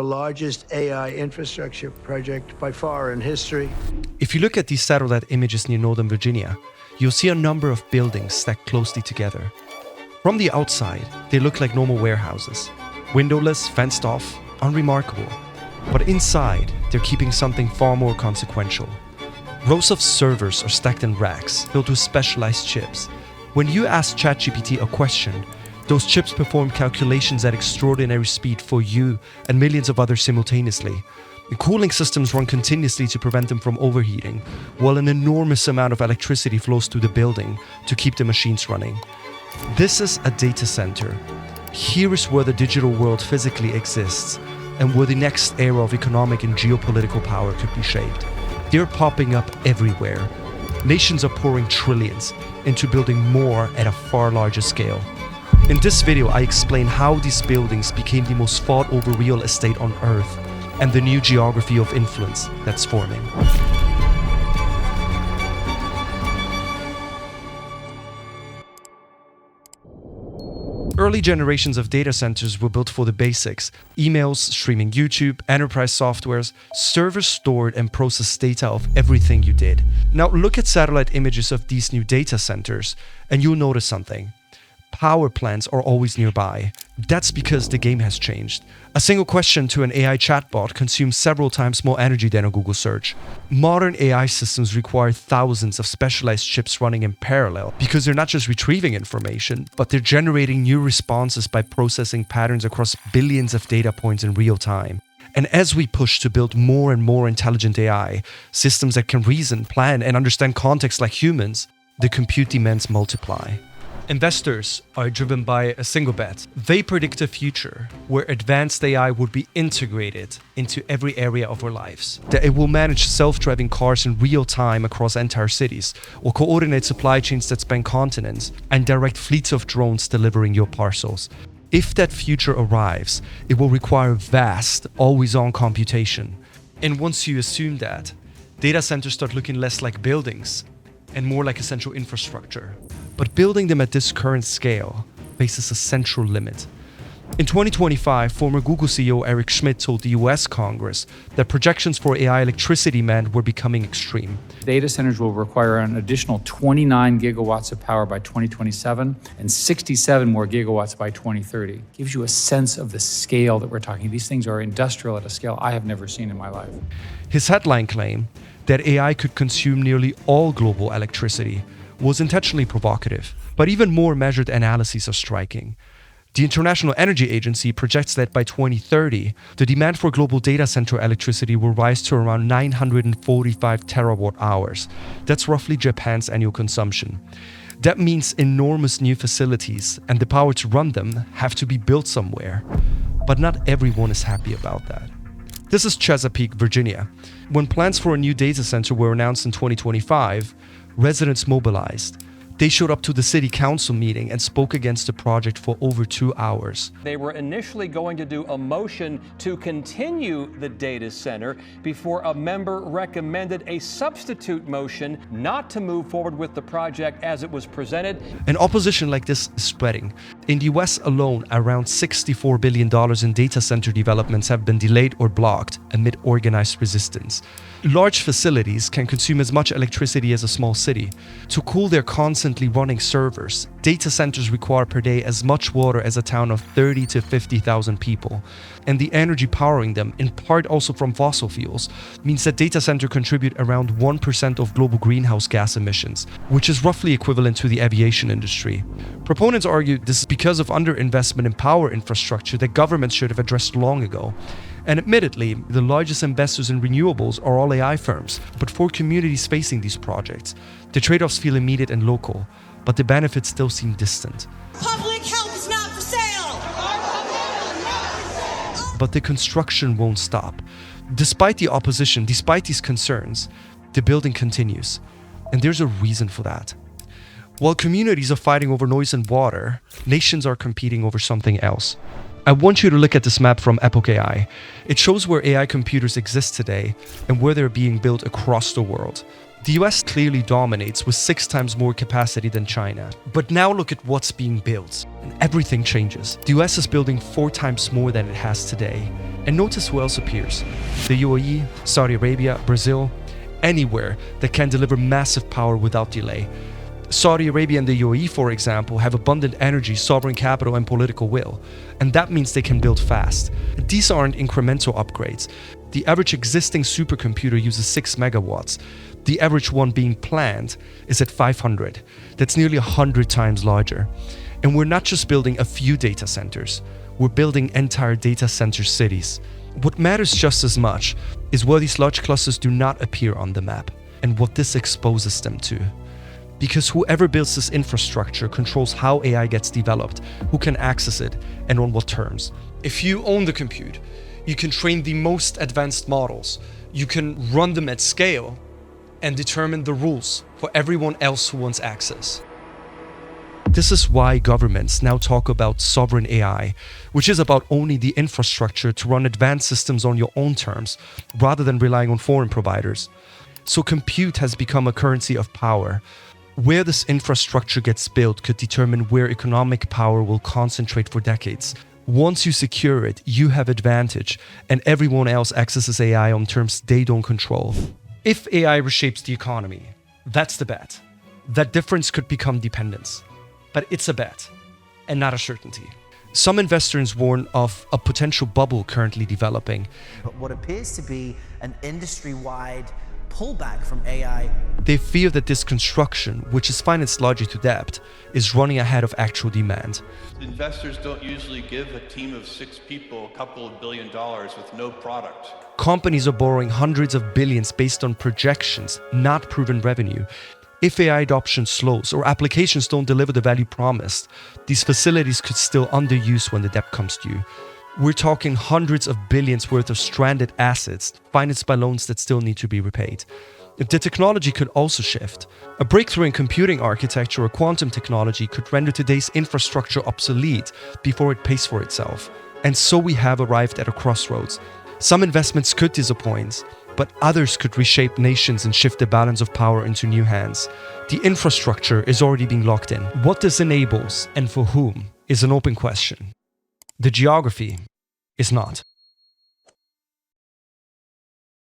The largest AI infrastructure project by far in history. If you look at these satellite images near Northern Virginia, you'll see a number of buildings stacked closely together. From the outside, they look like normal warehouses. Windowless, fenced off, unremarkable. But inside, they're keeping something far more consequential. Rows of servers are stacked in racks, built with specialized chips. When you ask ChatGPT a question, those chips perform calculations at extraordinary speed for you and millions of others simultaneously. The cooling systems run continuously to prevent them from overheating, while an enormous amount of electricity flows through the building to keep the machines running. This is a data center. Here is where the digital world physically exists, and where the next era of economic and geopolitical power could be shaped. They're popping up everywhere. Nations are pouring trillions into building more at a far larger scale. In this video, I explain how these buildings became the most fought over real estate on Earth and the new geography of influence that's forming. Early generations of data centers were built for the basics: emails, streaming YouTube, enterprise softwares. Servers stored and processed data of everything you did. Now look at satellite images of these new data centers and you'll notice something. Power plants are always nearby. That's because the game has changed. A single question to an AI chatbot consumes several times more energy than a Google search. Modern AI systems require thousands of specialized chips running in parallel because they're not just retrieving information, but they're generating new responses by processing patterns across billions of data points in real time. And as we push to build more and more intelligent AI, systems that can reason, plan, and understand context like humans, the compute demands multiply. Investors are driven by a single bet. They predict a future where advanced AI would be integrated into every area of our lives. That it will manage self-driving cars in real time across entire cities, or coordinate supply chains that span continents, and direct fleets of drones delivering your parcels. If that future arrives, it will require vast, always-on computation. And once you assume that, data centers start looking less like buildings and more like essential infrastructure. But building them at this current scale faces a central limit. In 2025, former Google CEO Eric Schmidt told the US Congress that projections for AI electricity demand were becoming extreme. Data centers will require an additional 29 gigawatts of power by 2027 and 67 more gigawatts by 2030. Gives you a sense of the scale that we're talking. These things are industrial at a scale I have never seen in my life. His headline claim that AI could consume nearly all global electricity was intentionally provocative, but even more measured analyses are striking. The International Energy Agency projects that by 2030, the demand for global data center electricity will rise to around 945 terawatt hours. That's roughly Japan's annual consumption. That means enormous new facilities and the power to run them have to be built somewhere. But not everyone is happy about that. This is Chesapeake, Virginia. When plans for a new data center were announced in 2025, residents mobilized. They showed up to the city council meeting and spoke against the project for over 2 hours. They were initially going to do a motion to continue the data center before a member recommended a substitute motion not to move forward with the project as it was presented. An opposition like this is spreading. In the US alone, around $64 billion in data center developments have been delayed or blocked amid organized resistance. Large facilities can consume as much electricity as a small city. To cool their constantly running servers, data centers require per day as much water as a town of 30 to 50,000 people. And the energy powering them, in part also from fossil fuels, means that data centers contribute around 1% of global greenhouse gas emissions, which is roughly equivalent to the aviation industry. Proponents argue this is because of underinvestment in power infrastructure that governments should have addressed long ago. And admittedly, the largest investors in renewables are all AI firms. But for communities facing these projects, the trade-offs feel immediate and local, but the benefits still seem distant. Public help is not for sale! But the construction won't stop. Despite the opposition, despite these concerns, the building continues. And there's a reason for that. While communities are fighting over noise and water, nations are competing over something else. I want you to look at this map from Epoch AI. It shows where AI computers exist today and where they're being built across the world. The US clearly dominates with 6 times more capacity than China. But now look at what's being built, and everything changes. The US is building 4 times more than it has today. And notice who else appears. The UAE, Saudi Arabia, Brazil, anywhere that can deliver massive power without delay. Saudi Arabia and the UAE, for example, have abundant energy, sovereign capital, and political will. And that means they can build fast. These aren't incremental upgrades. The average existing supercomputer uses 6 megawatts. The average one being planned is at 500. That's nearly 100 times larger. And we're not just building a few data centers. We're building entire data center cities. What matters just as much is where these large clusters do not appear on the map and what this exposes them to. Because whoever builds this infrastructure controls how AI gets developed, who can access it, and on what terms. If you own the compute, you can train the most advanced models, you can run them at scale, and determine the rules for everyone else who wants access. This is why governments now talk about sovereign AI, which is about owning the infrastructure to run advanced systems on your own terms, rather than relying on foreign providers. So compute has become a currency of power. Where this infrastructure gets built could determine where economic power will concentrate for decades. Once you secure it, you have advantage, and everyone else accesses AI on terms they don't control. If AI reshapes the economy, that's the bet. That difference could become dependence. But it's a bet, and not a certainty. Some investors warn of a potential bubble currently developing. But what appears to be an industry-wide pullback from AI. They fear that this construction, which is financed largely to debt, is running ahead of actual demand. Investors don't usually give a team of 6 people a couple of $1 billion with no product. Companies are borrowing hundreds of billions based on projections, not proven revenue. If AI adoption slows or applications don't deliver the value promised, these facilities could still underuse when the debt comes due. We're talking hundreds of billions worth of stranded assets financed by loans that still need to be repaid. The technology could also shift. A breakthrough in computing architecture or quantum technology could render today's infrastructure obsolete before it pays for itself. And so we have arrived at a crossroads. Some investments could disappoint, but others could reshape nations and shift the balance of power into new hands. The infrastructure is already being locked in. What this enables and for whom is an open question. The geography is not.